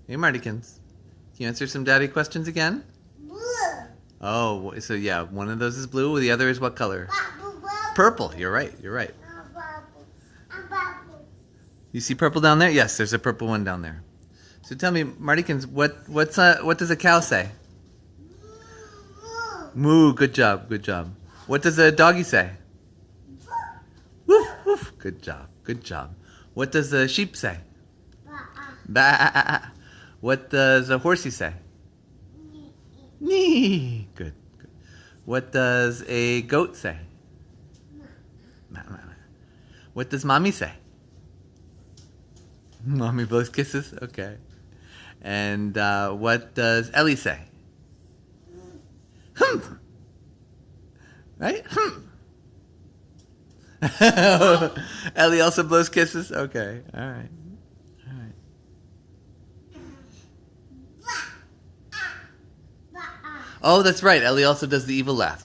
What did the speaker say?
Hey, Martykins. Can you answer some daddy questions again? Blue. Oh, so yeah, one of those is blue. The other is what color? Purple. Purple. You're right. You're right. Purple. You see purple down there? Yes, there's a purple one down there. So tell me, Martykins, what does a cow say? Moo. Good job. Good job. What does a doggy say? Woof woof. Good job. Good job. What does a sheep say? Ba. What does a horsey say? Nee. Good. Good. What does a goat say? Ma, ma, ma. What does mommy say? Mommy blows kisses? Okay. And what does Ellie say? Right? Ellie also blows kisses? Okay. All right. All right. Oh, that's right. Ellie also does the evil laugh.